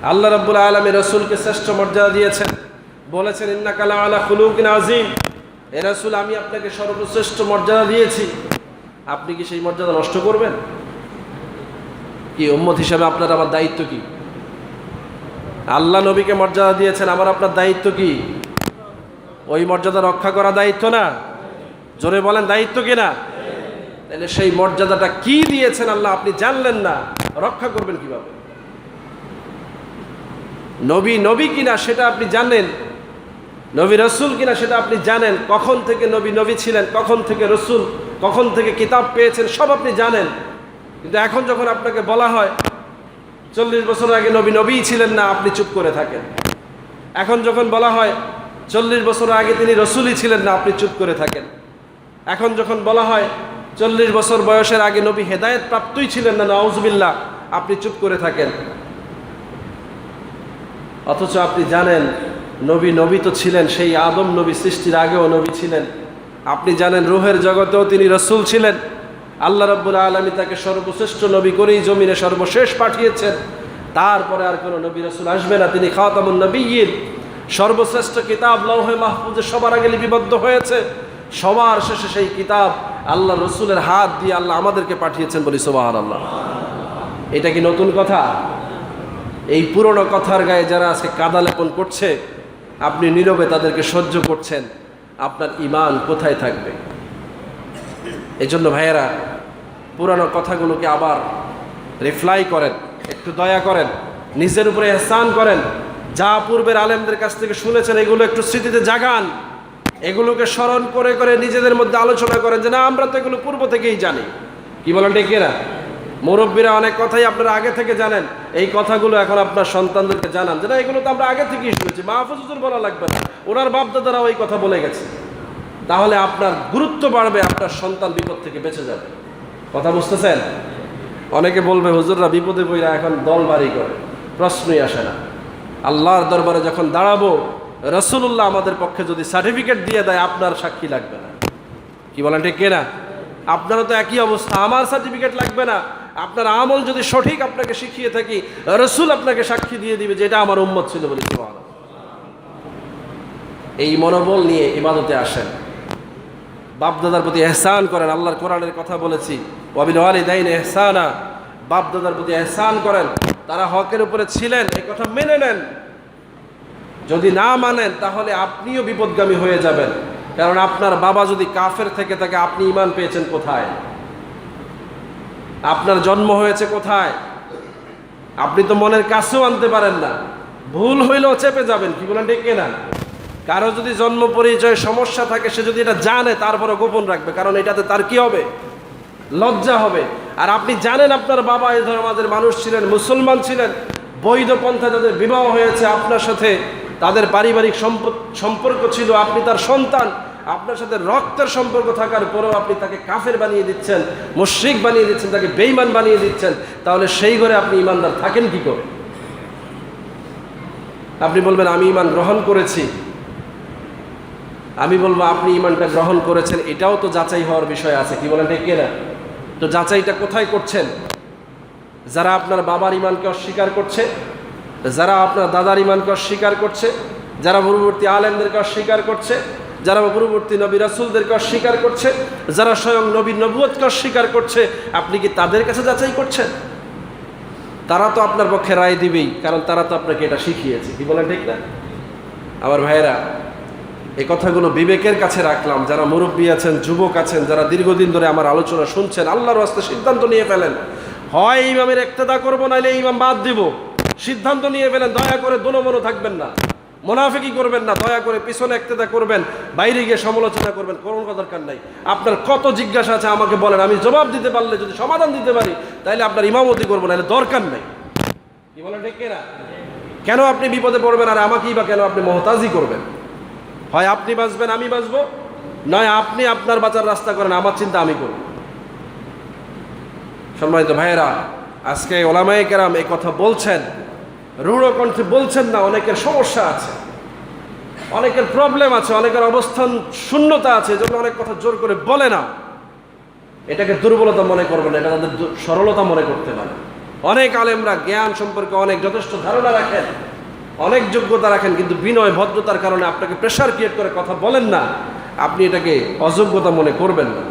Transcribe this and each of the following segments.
আল্লাহ রাব্বুল আলামিন রাসূলকে শ্রেষ্ঠ মর্যাদা দিয়েছেন, বলেছেন ইন্নাকা লাআলা খুলুকিন আযীম। হে রাসূল, আমি আপনাকে সর্বশ্রেষ্ঠ মর্যাদা দিয়েছি, আপনি কি সেই মর্যাদা নষ্ট করবেন? কি উম্মত হিসেবে আপনার আমার দায়িত্ব কি? আল্লাহ নবীকে মর্যাদা দিয়েছেন, আমার আপনার দায়িত্ব কি? ওই মর্যাদা রক্ষা করা দায়িত্ব না? জোরে বলেন, দায়িত্ব কিনা? তাহলে সেই মর্যাদাটা কি দিয়েছেন আল্লাহ, আপনি জানলেন না, রক্ষা করবেন কিভাবে? নবী নবী কিনা সেটা আপনি জানেন, নবী রসুল কিনা সেটা আপনি জানেন, কখন থেকে নবী নবী ছিলেন, কখন থেকে রসুল, কখন থেকে কিতাব পেয়েছেন, সব আপনি জানেন। কিন্তু এখন যখন আপনাকে বলা হয় 40 বছর আগে নবী নবীই ছিলেন না, আপনি চুপ করে থাকেন। এখন যখন বলা হয় 40 বছর আগে তিনি রসুলই ছিলেন না, আপনি চুপ করে থাকেন। এখন যখন বলা হয় 40 বছর বয়সের আগে নবী হেদায়েত প্রাপ্তই ছিলেন না, নাউজুবিল্লাহ, আপনি চুপ করে থাকেন। অথচ আপনি জানেন নবী নবী তো ছিলেন, সেই আদম নবী সৃষ্টির আগেও নবী ছিলেন। আপনি জানেন রূহের জগতেও তিনি রসুল ছিলেন। আল্লাহ রাব্বুল আলামিন তাকে সর্বশ্রেষ্ঠ নবী করেই জমিনে সর্বশেষ পাঠিয়েছেন। তারপরে আর কোনো নবী রসুল আসবে না, তিনি খাতামুন নবিয়্যিন। সর্বশ্রেষ্ঠ কিতাব লৌহে মাহফুজে সবার আগে লিপিবদ্ধ হয়েছে, সবার শেষে সেই কিতাব আল্লাহ রসুলের হাত দিয়ে আল্লাহ আমাদেরকে পাঠিয়েছেন, বলি সুবহানাল্লাহ। এটা কি নতুন কথা? এই পুরনো কথার গায়ে যারা আজকে কাদা লেপন করছে, আপনি নীরবে তাদেরকে সহ্য করছেন, আপনার ঈমান কোথায় থাকবে? এই জন্য ভাইয়েরা, পুরানো কথাগুলোকে আবার রিফ্লাই করেন, একটু দয়া করেন, নিজের উপরে ইহসান করেন। যা পূর্বের আলেমদের কাছ থেকে শুনেছেন এগুলো একটু স্মৃতিতে জাগান, এগুলোকে স্মরণ করে করে নিজেদের মধ্যে আলোচনা করেন যে না, আমরা তো এগুলো পূর্ব থেকেই জানি। কি বলেন, ঠিক না? মুরব্বীরা অনেক কথাই আপনারা আগে থেকে জানেন, এই কথাগুলো এখন আপনার সন্তানদেরকে জানান যে না, এগুলো তো আমরা আগে থেকেই শুনেছি, মাহফুজ হুজুর বলা লাগবে না, ওনার বাপদাদারা ওই কথা বলে গেছে। তাহলে আপনার গুরুত্ব বাড়বে, আপনার সন্তান বিপদ থেকে বেঁচে যাবে। কথা বুঝতেছেন? অনেকে বলবে হুজুররা বিপদে পড়া এখন দল বাড়ি করে, প্রশ্নই আসে না। আল্লাহর দরবারে যখন দাঁড়াবো, রাসূলুল্লাহ আমাদের পক্ষে যদি সার্টিফিকেট দিয়ে দেয়, আপনার সাক্ষী লাগবে না। কি বলেন, ঠিক কিনা? আপনারও তো একই অবস্থা, আমার সার্টিফিকেট লাগবে না। আপনার আমল যদি সঠিক আপনাকে শিখিয়ে থাকি, রাসূল আপনাকে সাক্ষী দিয়ে দিবে যে এটা আমার উম্মত ছিল, বলি সুবহানাল্লাহ। এই মনোবল নিয়ে ইবাদতে আসেন, বাপদাদার প্রতি ইহসান করেন। আল্লাহর কোরআনের কথা বলেছি, ওয়াবিল ওয়ালিদাইনি ইহসানা, বাপদাদার প্রতি ইহসান করেন। তারা হকের উপরে ছিলেন, এই কথা মেনে নেন। যদি না মানেন তাহলে আপনিও বিপদগামী হয়ে যাবেন, কারণ আপনার বাবা যদি কাফের থেকে থাকে, আপনি ঈমান পেয়েছেন কোথায়? আপনার জন্ম হয়েছে কোথায়? আপনি তো মনের কাছেও আনতে পারেন না, ভুল হইলেও চেপে যাবেন। কি বলেন, ঠিক কিনা? কারো যদি জন্ম পরিচয় সমস্যা থাকে, সে যদি এটা জানে তারপরে গোপন রাখবে, কারণ এটাতে তার কি হবে? লজ্জা হবে। আর আপনি জানেন আপনার বাবা এই ধর্মের মানুষ ছিলেন, মুসলমান ছিলেন, বৈধ পন্থা যাদের বিবাহ হয়েছে আপনার সাথে, তাদের পারিবারিক সম্পর্ক ছিল, আপনি তার সন্তান, আপনার সাথে রক্তের সম্পর্ক থাকার পরেও আপনি তাকে কাফের বানিয়ে দিচ্ছেন, মুশরিক বানিয়ে দিচ্ছেন, তাকে বেঈমান বানিয়ে দিচ্ছেন, তাহলে সেই ঘরে আপনি ঈমানদার থাকেন কি করে? আপনি বলবেন আমি ঈমান গ্রহণ করেছি। আমি বলবো আপনি ঈমানটা গ্রহণ করেছেন, এটাও তো যাচাই হওয়ার বিষয় আছে। কি বলেন, ঠিক কিনা? তো যাচাইটা কোথায় করছেন? যারা আপনার বাবার ঈমানকে অস্বীকার করছে, যারা আপনার দাদার ঈমানকে অস্বীকার করছে, যারা পূর্ববর্তী আলেমদেরকে অস্বীকার করছে, যারা পূর্ববর্তী নবী রাসূলদেরকে অস্বীকার করছে, যারা স্বয়ং নবীর নবুয়তকে অস্বীকার করছে, আপনি কি তাদের কাছে যাচাই করছেন? তারা তো আপনার পক্ষে রায় দিবেই, কারণ তারা তো আপনাকে এটা শিখিয়েছে। কি বলেন, ঠিক না? আমার ভাইয়েরা, এই কথাগুলো বিবেকের কাছে রাখলাম। যারা মুরব্বী আছেন, যুবক আছেন, যারা দীর্ঘদিন ধরে আমার আলোচনা শুনছেন, আল্লাহর রাস্তায় সিদ্ধান্ত নিয়ে ফেলেন, হয় ইমামের ইক্তেদা করবো, নাইলে ইমাম বাদ দিব। সিদ্ধান্ত নিয়ে ফেলেন, দয়া করে দোনোমনো থাকবেন না, মুনাফিকি করবেন না, দয়া করে পিছনে ইক্তেদা করবেন, বাইরে গিয়ে সমালোচনা করবেন, কোনো দরকার নাই। আপনার কত জিজ্ঞাসা আছে আমাকে বলেন, আমি জবাব দিতে পারলে, যদি সমাধান দিতে পারি, তাহলে আপনার ইমামতি করবো, নাহলে দরকার নেই। কি বলেন, ঠিক কিনা? কেন আপনি বিপদে পড়বেন আর আমাকেই বা কেন আপনি মুহতাজি করবেন? হয় আপনি বাঁচবেন, আমি বাঁচবো, নয় আপনি আপনার বাঁচার রাস্তা করেন, আমার চিন্তা আমি করব। সম্মানিত ভাইয়েরা, আজকে ওলামায়ে কেরাম এই কথা বলছেন, রূঢ় কণ্ঠে বলছেন না। অনেকের সমস্যা আছে, অনেকের প্রবলেম আছে, অনেকের অবস্থান শূন্যতা আছে, এজন্য অনেক কথা জোর করে বলে না। এটাকে দুর্বলতা মনে করবেন না, এটা তাদের সরলতা মনে করতে পারে। অনেক আলেমরা জ্ঞান সম্পর্কে অনেক যথেষ্ট ধারণা রাখেন, অনেক যোগ্যতা রাখেন, কিন্তু বিনয় ভদ্রতার কারণে আপনাকে প্রেশার ক্রিয়েট করে কথা বলেন না, আপনি এটাকে অযোগ্যতা মনে করবেন না।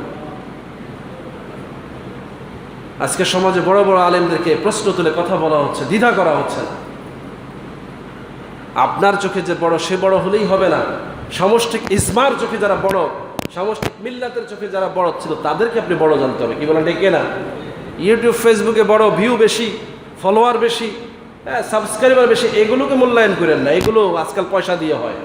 আজকে সমাজে বড় বড় আলেমদেরকে প্রশ্ন তুলে কথা বলা হচ্ছে, দ্বিধা করা হচ্ছে না। আপনার চোখে যে বড় সে বড় হলেই হবে না। সমষ্টিক ইসমার চোখে যারা বড়, সমষ্টিক মিল্লাতের চোখে যারা বড় ছিল তাদেরকে আপনি বড় জানতে হবে। কি বলেন ডেকে না? ইউটিউব ফেসবুকে বড় ভিউ বেশি, ফলোয়ার বেশি, সাবস্ক্রাইবার বেশি, এগুলোকে মূল্যায়ন করেন না। এগুলো আজকাল পয়সা দিয়ে হয়,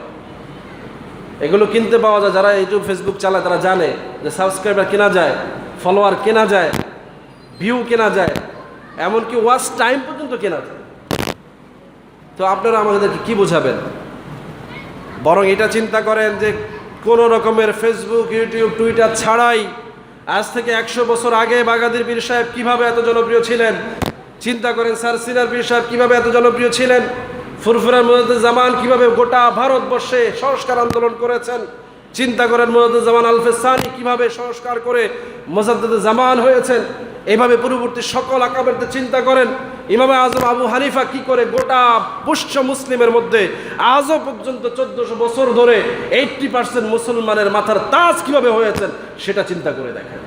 এগুলো কিনতে পাওয়া যায়। যারা ইউটিউব ফেসবুক চালায় তারা জানে যে সাবস্ক্রাইবার কেনা যায়, ফলোয়ার কেনা যায়, ভিউ কেনা যায়, এমনকি ওয়াচ টাইম পর্যন্ত কেনা যায়। তো আপনারা আমাদেরকে কি বোঝাবেন? বরং এটা চিন্তা করেন যে কোনো রকমের ফেসবুক, ইউটিউব, টুইটার ছাড়াই আজ থেকে 100 বছর আগে বাগাদির পীর সাহেব কিভাবে এত জনপ্রিয় ছিলেন। চিন্তা করেন স্যার সিনার পীর সাহেব কিভাবে এত জনপ্রিয় ছিলেন। ফুরফুরার মুজাদ্দেদ কিভাবে গোটা ভারতবর্ষে সংস্কার আন্দোলন করেছেন। চিন্তা করেন মুজাদ্দেদ আলফে সানি কিভাবে সংস্কার করে মুজাদ্দেদ জামান হয়েছেন। এইভাবে পূর্ববর্তী সকল আকাবেরদের চিন্তা করেন। ইমামে আজম আবু হানিফা কি করে গোটা পুষ্য মুসলিমের মধ্যে আজও পর্যন্ত 1400 বছর ধরে 80% মুসলমানের মাথার তাজ কিভাবে হয়েছেন সেটা চিন্তা করে দেখেন।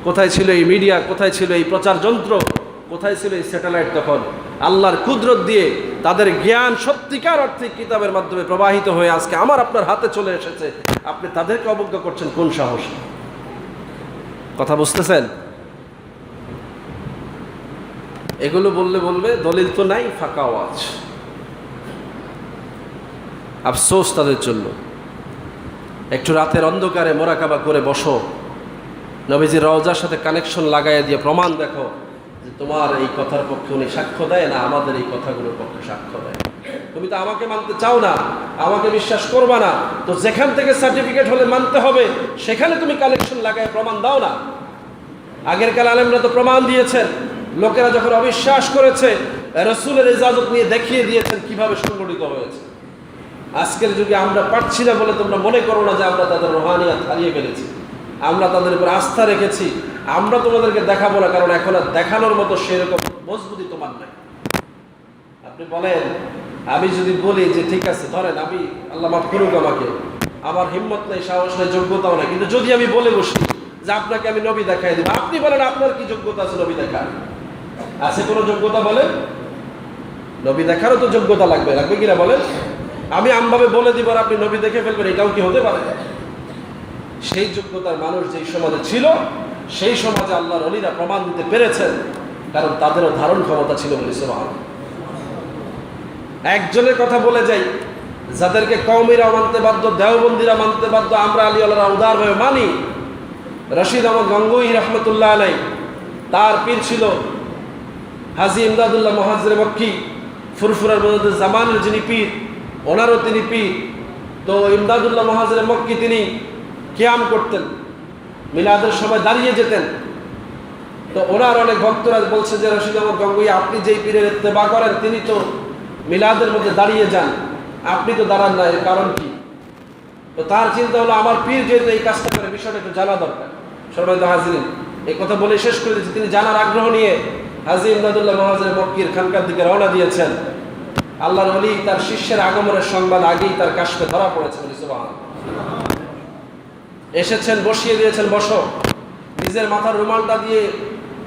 কোথায় ছিল এই মিডিয়া, কোথায় ছিল এই প্রচার যন্ত্র, কোথায় ছিল এই স্যাটেলাইট? তখন আল্লাহর কুদরত দিয়ে তাদের জ্ঞান সত্যিকার অর্থে কিতাবের মাধ্যমে প্রবাহিত হয়ে আজকে আমার আপনার হাতে চলে এসেছে। আপনি তাদেরকে অবজ্ঞা করছেন কোন সাহস? কথা বুঝতেছেন? এগুলো বললে বলবে দলিল তো নাই, ফাঁকা আওয়াজ। আফসোস তাদের জন্য। একটু রাতের অন্ধকারে মোরাকাবা করে বসো, নবীজির রওজার সাথে কানেকশন লাগাইয়া দিয়ে প্রমাণ দেখো যে তোমার এই কথার পক্ষে উনি সাক্ষ্য দেয় না আমাদের এই কথাগুলোর পক্ষে সাক্ষ্য দেয়। তুমি তো আমাকে মানতে চাও না, আমাকে বিশ্বাস করবা না, তো যেখান থেকে সার্টিফিকেট হলে মানতে হবে সেখানে তুমি কানেকশন লাগায় প্রমাণ দাও না। আগের কাল আলেমরা তো প্রমাণ দিয়েছেন। লোকেরা যখন অবিশ্বাস করেছে রাসূলের ইজাজত নিয়ে দেখিয়ে দিয়েছেন কিভাবে সংগঠিত হয়েছে। আজকের যুগে আমরা পারছি না বলে তোমরা মনে করো না যে আমরা তাদের রুহানিয়াত হারিয়ে ফেলেছি, আমরা তাদের উপর আস্থা রেখেছি। আমরা তোমাদেরকে দেখাবো না, কারণ এখন আর দেখানোর মতো সেরকম মজবুতি তোমার নাই। আপনি বলেন, আমি যদি বলি যে ঠিক আছে ধরেন আমি, আল্লাহ মাফ করুক আমাকে, আমার হিম্মত নেই, সাহস নেই, যোগ্যতাও নেই, কিন্তু যদি আমি বলে বসি যে আপনাকে আমি নবী দেখাই দিব, আপনি বলেন আপনার কি যোগ্যতা আছে নবী দেখার? আছে কোনো যোগ্যতা? বলেন, নবী দেখারও তো যোগ্যতা লাগবে, লাগবে কিনা বলেন? আমি আমভাবে বলে দিব আর আপনি নবী দেখে ফেলবেন, এটাও কি হতে পারে? সেই যোগ্যতার মানুষ যেই সমাজে ছিল সেই সমাজে আল্লাহর ওলিরা প্রমাণ দিতে পেরেছেন, কারণ তাদেরও ধারণ ক্ষমতা ছিল বলে। সুবহানাল্লাহ। একজনের কথা বলে যাই, যাদেরকে কওমিরা মানতে বাধ্য, দেওবন্দিরা মানতে বাধ্য, আমরা আলী আল্লাহরা উদারভাবে মানি। রশিদ আহমদ গঙ্গোহী রহমতুল্লাহ আলাইহি, তার পীর ছিল হাজী ইমদাদুল্লাহ মুহাজ্জির মক্কি। ফুরফুরার মুজাদ্দিদ জামানের যিনি পীর, ওনারও তিনি পীর। তো ইমদাদুল্লাহ মুহাজ্জির মক্কি তিনি কিয়াম করতেন, মিলাদের সময় দাঁড়িয়ে যেতেন। তো ওনার অনেক ভক্তরা বলছে যে রশিদ আহমদ গঙ্গোহী আপনি যেই পীরের ইত্তেবা করেন তিনি তো মিলাদের মধ্যে দাঁড়িয়ে যান, আপনি তো দাঁড়ান না, এর কারণ কি? তো তার চিন্তা হলো আমার পীর যেহেতু এই কাজটা করে বিষয়টা একটু জানা দরকার। সম্মানিত হাজিরিন, এই কথা বলে শেষ করে দিচ্ছি। তিনি জানার আগ্রহ নিয়ে হাজী ইমদাদুল্লাহ মুহাজ্জির মক্কির খানকার দিকে রওনা দিয়েছেন। আল্লাহর ওলি তার শিষ্যের আগমনের সংবাদ আগেই তার কাশফে ধরা পড়েছে। সুবহানাল্লাহ। এসেছেন, বসিয়ে দিয়েছেন, বসো। নিজের মাথার রুমালটা দিয়ে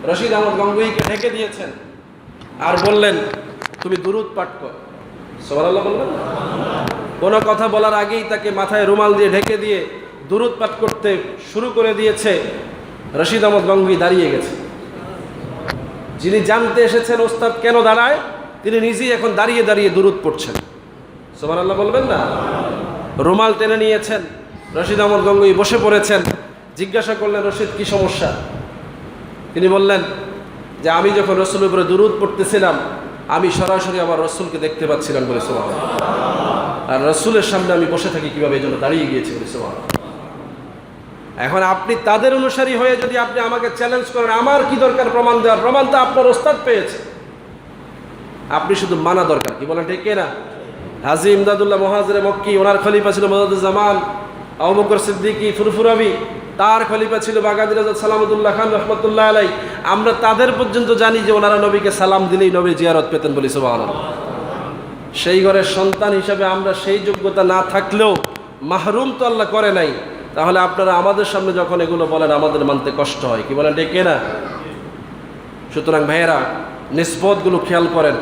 রশিদ আহমদ গঙ্গোহীকে ঢেকে দিয়েছেন আর বললেন তুমি দুরূদ পাঠ কর। সুবহানাল্লাহ বললেন। কোনো কথা বলার আগেই তাকে মাথায় রুমাল দিয়ে ঢেকে দিয়ে দুরূদ পাঠ করতে শুরু করে দিয়েছে। রশিদ আহমদ গঙ্গোহী দাঁড়িয়ে গেছে। যিনি জানতে এসেছেন ওস্তাদ কেন দাঁড়ায়, তিনি নিজেই এখন দাঁড়িয়ে দাঁড়িয়ে দুরূদ পড়ছেন। সুবহানাল্লাহ বলবেন না? রুমাল টেনে নিয়েছেন, রশিদ আহমদ গঙ্গোহী বসে পড়েছেন। জিজ্ঞাসা করলেন রশিদ কি সমস্যা? তিনি বললেন যে আমি যখন রসুলের উপরে দুরূদ পড়তেছিলাম আমি সরাসরি আমার রসুলকে দেখতে পাচ্ছিলাম বলে। সুবহানাল্লাহ। আর রসুলের সামনে আমি বসে থাকি কিভাবে, এই জন্য দাঁড়িয়ে গিয়েছি বলে। সুবহানাল্লাহ। এখন আপনি তাদের অনুসারী হয়ে যদি আপনি আমাকে চ্যালেঞ্জ করেন, আমার কি দরকার প্রমাণ দেওয়ার? প্রমাণ তো আপনার ওস্তাদ পেয়েছে, আপনি শুধু মানা দরকার। কি বলেন ঠিক না? হাজী ইমদাদুল্লাহ মুহাজ্জির মক্কি, ওনার খলিফা ছিল মুজাদ্দিদ জামান, আবু বকর সিদ্দিকী ফুরফুরাবি, তার খলিফা ছিল বাগাদির আজাদ সালামতুল্লাহ খান রহমতুল্লাহ আলাই। আমরা তাদের পর্যন্ত জানি যে ওনারা নবীকে সালাম দিলেই নবী জিয়ারত পেতেন বলি সুবহানাল্লাহ। সেই ঘরের সন্তান হিসাবে আমরা সেই যোগ্যতা না থাকলেও মাহরুম তো আল্লাহ করে নাই। তাহলে আপনারা আমাদের সামনে যখন এগুলো বলেন আমাদের মানতে কষ্ট হয়, কি বলেন ডেকে না? সুতরাং ভাইয়েরা, নিসবতগুলো খেয়াল করেন।